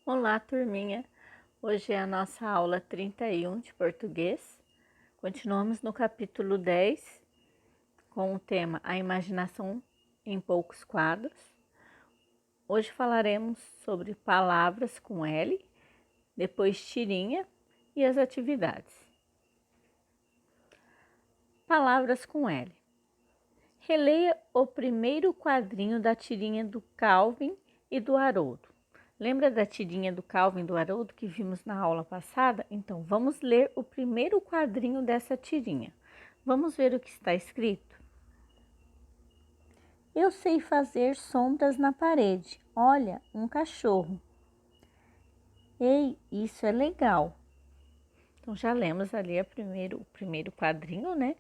Olá, turminha! Hoje é a nossa aula 31 de português. Continuamos no capítulo 10 com o tema A Imaginação em Poucos Quadros. Hoje falaremos sobre palavras com L, depois tirinha e as atividades. Palavras com L. Releia o primeiro quadrinho da tirinha do Calvin e do Haroldo. Lembra da tirinha do Calvin e do Haroldo que vimos na aula passada? Então, vamos ler o primeiro quadrinho dessa tirinha. Vamos ver o que está escrito? Eu sei fazer sombras na parede. Olha, um cachorro. Ei, isso é legal. Então, já lemos ali o primeiro quadrinho, né?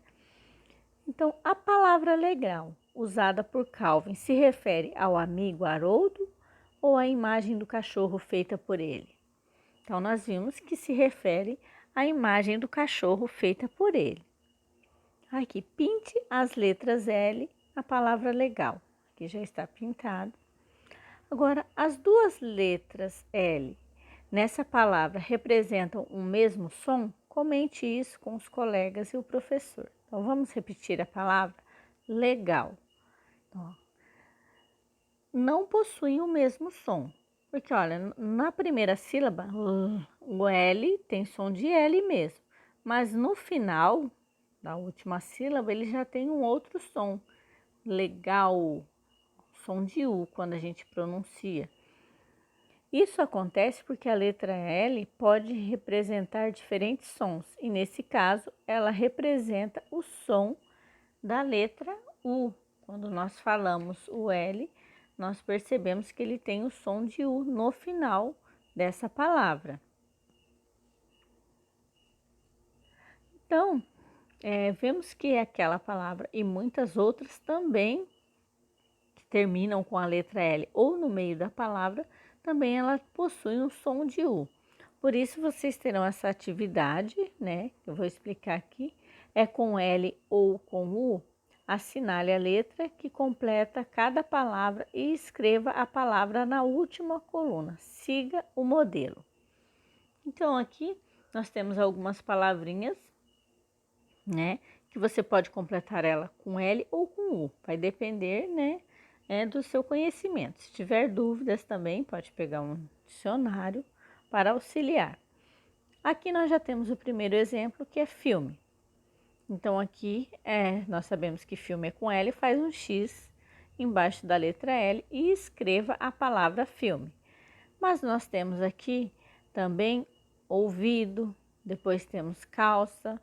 Então, a palavra legal, usada por Calvin, se refere ao amigo Haroldo ou à imagem do cachorro feita por ele? Então, nós vimos que se refere à imagem do cachorro feita por ele. Aqui, pinte as letras L, a palavra legal. Aqui já está pintado. Agora, as duas letras L nessa palavra representam o mesmo som? Comente isso com os colegas e o professor. Então, vamos repetir a palavra legal. Então, não possuem o mesmo som. Porque, olha, na primeira sílaba, o L tem som de L mesmo. Mas no final da última sílaba, ele já tem um outro som. Legal, som de U, quando a gente pronuncia. Isso acontece porque a letra L pode representar diferentes sons. E nesse caso, ela representa o som da letra U. Quando nós falamos o L, nós percebemos que ele tem o som de U no final dessa palavra. Então, vemos que aquela palavra e muitas outras também que terminam com a letra L ou no meio da palavra, também ela possui um som de U. Por isso, vocês terão essa atividade, né? Eu vou explicar aqui. É com L ou com U. Assinale a letra que completa cada palavra e escreva a palavra na última coluna. Siga o modelo. Então, aqui nós temos algumas palavrinhas, né? Que você pode completar ela com L ou com U. Vai depender, né? Do seu conhecimento. Se tiver dúvidas também, pode pegar um dicionário para auxiliar. Aqui nós já temos o primeiro exemplo, que é filme. Então, aqui nós sabemos que filme é com L, faz um X embaixo da letra L e escreva a palavra filme. Mas nós temos aqui também ouvido, depois temos calça,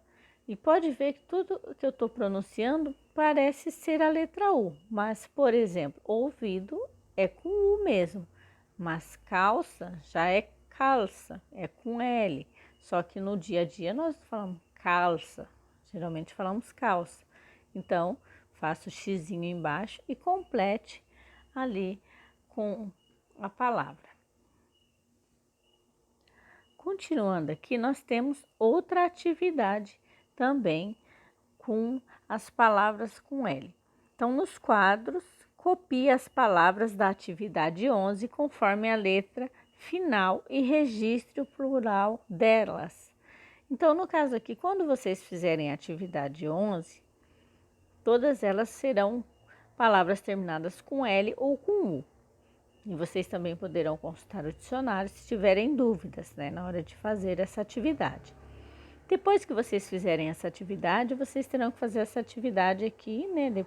e pode ver que tudo que eu estou pronunciando parece ser a letra U, mas, por exemplo, ouvido é com U mesmo, mas calça já é calça, é com L, só que no dia a dia nós falamos calça. Geralmente falamos calça. Então, faça o xizinho embaixo e complete ali com a palavra. Continuando aqui, nós temos outra atividade também com as palavras com L. Então, nos quadros, copie as palavras da atividade 11 conforme a letra final e registre o plural delas. Então, no caso aqui, quando vocês fizerem a atividade 11, todas elas serão palavras terminadas com L ou com U. E vocês também poderão consultar o dicionário se tiverem dúvidas, né, na hora de fazer essa atividade. Depois que vocês fizerem essa atividade, vocês terão que fazer essa atividade aqui, né,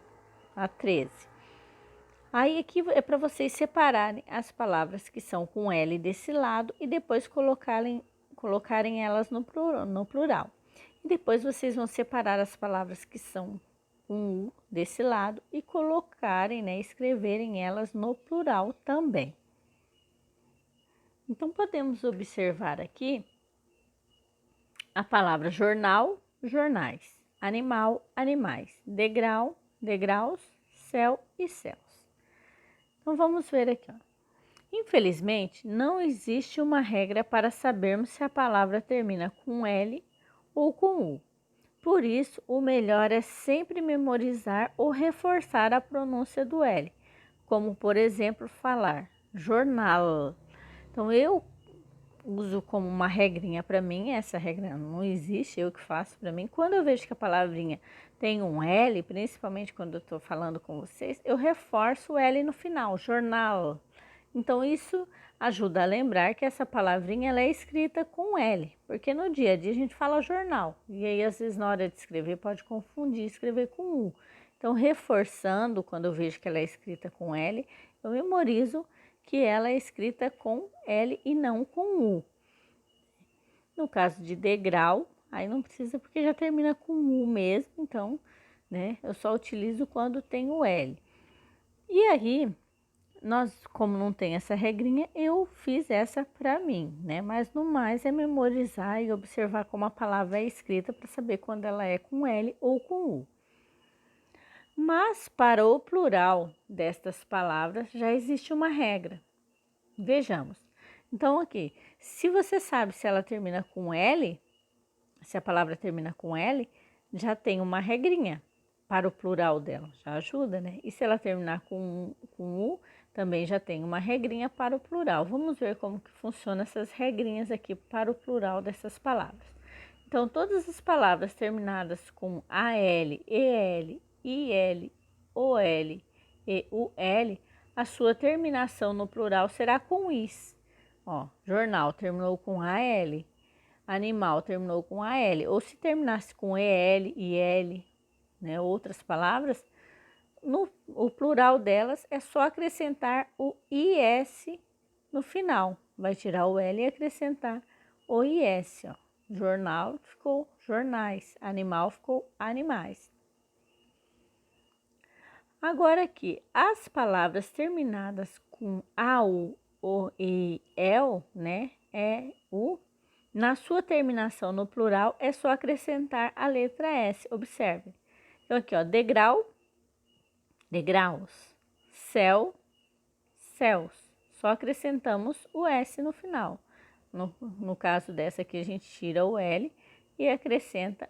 a 13. Aí aqui é para vocês separarem as palavras que são com L desse lado e depois colocarem elas no plural. E depois vocês vão separar as palavras que são com U desse lado e colocarem, né, escreverem elas no plural também. Então, podemos observar aqui a palavra jornal, jornais, animal, animais, degrau, degraus, céu e céus. Então, vamos ver aqui, ó. Infelizmente, não existe uma regra para sabermos se a palavra termina com L ou com U. Por isso, o melhor é sempre memorizar ou reforçar a pronúncia do L, como, por exemplo, falar jornal. Então, eu uso como uma regrinha para mim, essa regra não existe, eu que faço para mim. Quando eu vejo que a palavrinha tem um L, principalmente quando eu estou falando com vocês, eu reforço o L no final, jornal. Então isso ajuda a lembrar que essa palavrinha ela é escrita com L, porque no dia a dia a gente fala jornal, e aí às vezes na hora de escrever pode confundir escrever com U. Então reforçando, quando eu vejo que ela é escrita com L, eu memorizo que ela é escrita com L e não com U. No caso de degrau, aí não precisa porque já termina com U mesmo, então, né, eu só utilizo quando tem o L. E aí, nós, como não tem essa regrinha, eu fiz essa para mim, né? Mas no mais é memorizar e observar como a palavra é escrita para saber quando ela é com L ou com U. Mas para o plural destas palavras já existe uma regra. Vejamos. Então aqui, se você sabe se ela termina com L, se a palavra termina com L, já tem uma regrinha para o plural dela, já ajuda, né? E se ela terminar com U, também já tem uma regrinha para o plural. Vamos ver como que funciona essas regrinhas aqui para o plural dessas palavras. Então, todas as palavras terminadas com AL, EL, IL, OL e UL, a sua terminação no plural será com is. Ó, jornal terminou com AL, animal terminou com AL. Ou se terminasse com EL, IL, né, outras palavras, o plural delas é só acrescentar o IS no final. Vai tirar o L e acrescentar o IS, ó. Jornal ficou jornais, animal ficou animais. Agora aqui, as palavras terminadas com AU, O, E, EL, né, na sua terminação no plural é só acrescentar a letra S, observe. Então aqui, ó, degrau, degraus, céu, céus. Só acrescentamos o S no final. No caso dessa aqui, a gente tira o L e acrescenta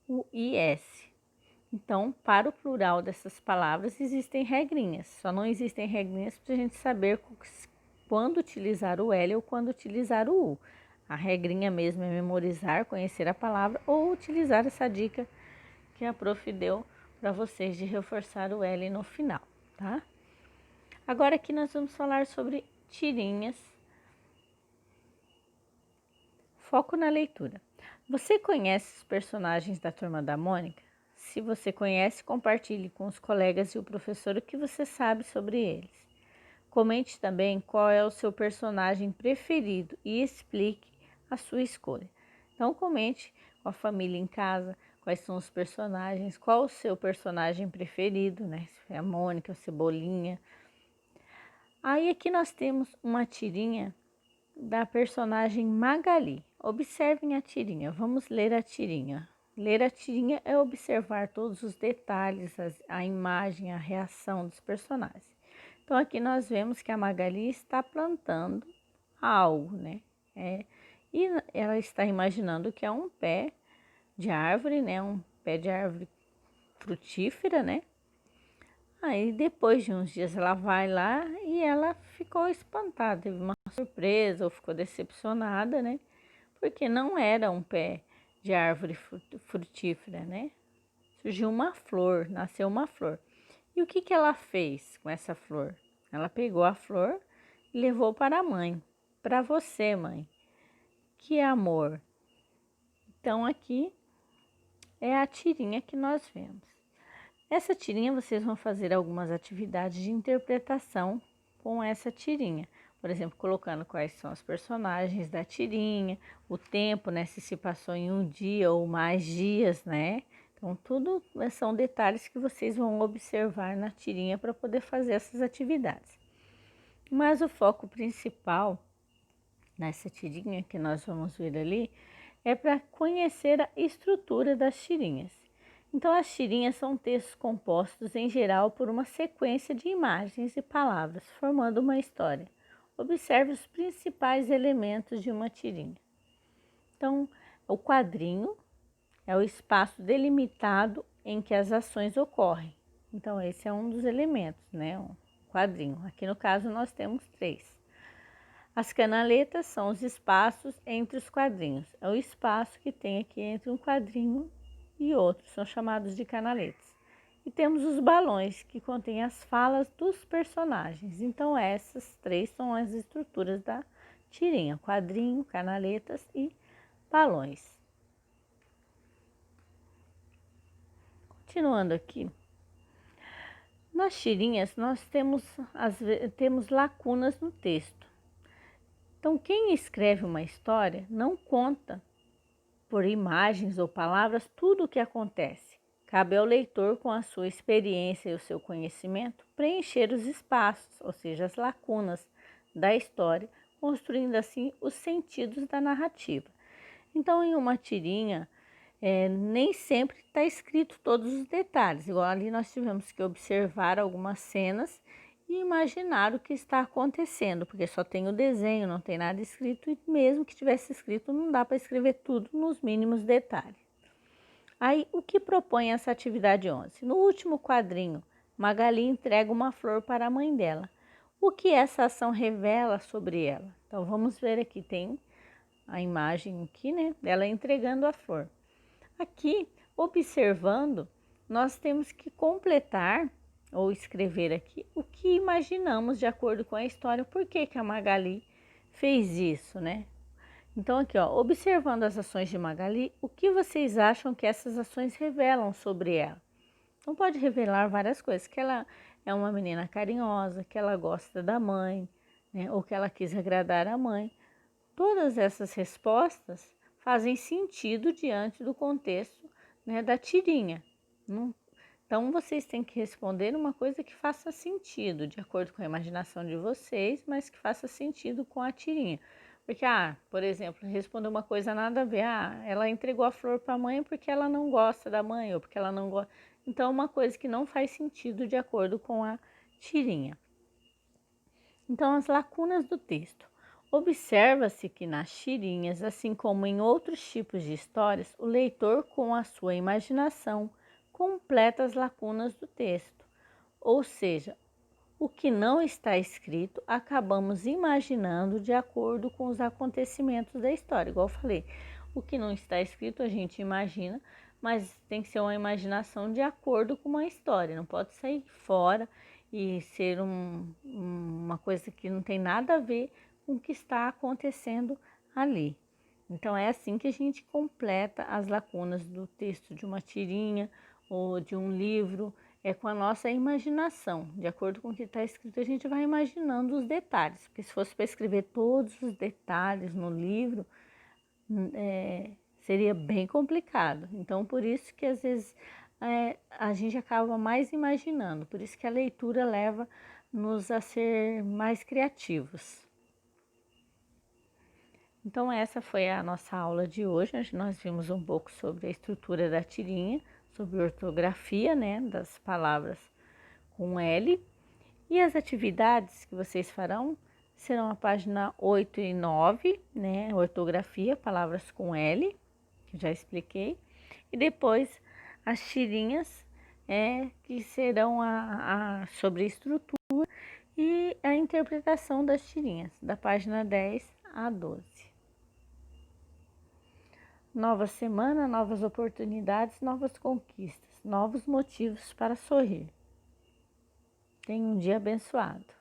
o IS. Então, para o plural dessas palavras, existem regrinhas. Só não existem regrinhas para a gente saber quando utilizar o L ou quando utilizar o U. A regrinha mesmo é memorizar, conhecer a palavra ou utilizar essa dica que a prof deu para vocês de reforçar o L no final, tá? Agora aqui nós vamos falar sobre tirinhas. Foco na leitura. Você conhece os personagens da Turma da Mônica? Se você conhece, compartilhe com os colegas e o professor o que você sabe sobre eles. Comente também qual é o seu personagem preferido e explique a sua escolha. Então comente com a família em casa quais são os personagens, qual o seu personagem preferido, né? Se é a Mônica, a Cebolinha. Aí aqui nós temos uma tirinha da personagem Magali. Observem a tirinha, vamos ler a tirinha. Ler a tirinha é observar todos os detalhes, a imagem, a reação dos personagens. Então aqui nós vemos que a Magali está plantando algo, né? E ela está imaginando que é um pé de árvore, né? Um pé de árvore frutífera, né? Aí depois de uns dias ela vai lá e ela ficou espantada, teve uma surpresa ou ficou decepcionada, né? Porque não era um pé de árvore frutífera, né? Surgiu uma flor, nasceu uma flor. E o que que ela fez com essa flor? Ela pegou a flor e levou para a mãe. Para você, mãe. Que amor. Então aqui é a tirinha que nós vemos. Essa tirinha vocês vão fazer algumas atividades de interpretação com essa tirinha. Por exemplo, colocando quais são os personagens da tirinha, o tempo, né? Se passou em um dia ou mais dias, né? Então, tudo são detalhes que vocês vão observar na tirinha para poder fazer essas atividades. Mas o foco principal nessa tirinha que nós vamos ver ali é para conhecer a estrutura das tirinhas. Então, as tirinhas são textos compostos em geral por uma sequência de imagens e palavras, formando uma história. Observe os principais elementos de uma tirinha. Então, o quadrinho é o espaço delimitado em que as ações ocorrem. Então, esse é um dos elementos, né? Um quadrinho. Aqui no caso, nós temos 3. As canaletas são os espaços entre os quadrinhos. É o espaço que tem aqui entre um quadrinho e outro, são chamados de canaletas. E temos os balões, que contêm as falas dos personagens. Então, essas três são as estruturas da tirinha: quadrinho, canaletas e balões. Continuando aqui, nas tirinhas nós temos lacunas no texto. Então, quem escreve uma história não conta por imagens ou palavras tudo o que acontece. Cabe ao leitor, com a sua experiência e o seu conhecimento, preencher os espaços, ou seja, as lacunas da história, construindo assim os sentidos da narrativa. Então, em uma tirinha, nem sempre está escrito todos os detalhes. Igual ali nós tivemos que observar algumas cenas e imaginar o que está acontecendo, porque só tem o desenho, não tem nada escrito, e mesmo que tivesse escrito, não dá para escrever tudo nos mínimos detalhes. Aí, o que propõe essa atividade 11? No último quadrinho, Magali entrega uma flor para a mãe dela. O que essa ação revela sobre ela? Então, vamos ver aqui, tem a imagem aqui, né, dela entregando a flor. Aqui, observando, nós temos que completar ou escrever aqui o que imaginamos de acordo com a história, por que a Magali fez isso, né? Então aqui, ó, observando as ações de Magali, o que vocês acham que essas ações revelam sobre ela? Então pode revelar várias coisas, que ela é uma menina carinhosa, que ela gosta da mãe, né? Ou que ela quis agradar a mãe. Todas essas respostas fazem sentido diante do contexto, né, da tirinha. Então, vocês têm que responder uma coisa que faça sentido, de acordo com a imaginação de vocês, mas que faça sentido com a tirinha. Porque, por exemplo, responder uma coisa nada a ver. Ela entregou a flor para a mãe porque ela não gosta da mãe, ou porque ela não gosta. Então, uma coisa que não faz sentido de acordo com a tirinha. Então, as lacunas do texto. Observa-se que nas tirinhas, assim como em outros tipos de histórias, o leitor, com a sua imaginação, completa as lacunas do texto. Ou seja, o que não está escrito, acabamos imaginando de acordo com os acontecimentos da história. Igual eu falei, o que não está escrito a gente imagina, mas tem que ser uma imaginação de acordo com uma história. Não pode sair fora e ser uma coisa que não tem nada a ver com o que está acontecendo ali. Então, é assim que a gente completa as lacunas do texto de uma tirinha ou de um livro, é com a nossa imaginação. De acordo com o que está escrito, a gente vai imaginando os detalhes, porque se fosse para escrever todos os detalhes no livro, seria bem complicado. Então, por isso que às vezes a gente acaba mais imaginando, por isso que a leitura leva-nos a ser mais criativos. Então, essa foi a nossa aula de hoje. Nós vimos um pouco sobre a estrutura da tirinha, sobre ortografia, né, das palavras com L. E as atividades que vocês farão serão a página 8 e 9, né, ortografia, palavras com L, que já expliquei. E depois as tirinhas, que serão sobre estrutura e a interpretação das tirinhas, da página 10 a 12. Nova semana, novas oportunidades, novas conquistas, novos motivos para sorrir. Tenha um dia abençoado.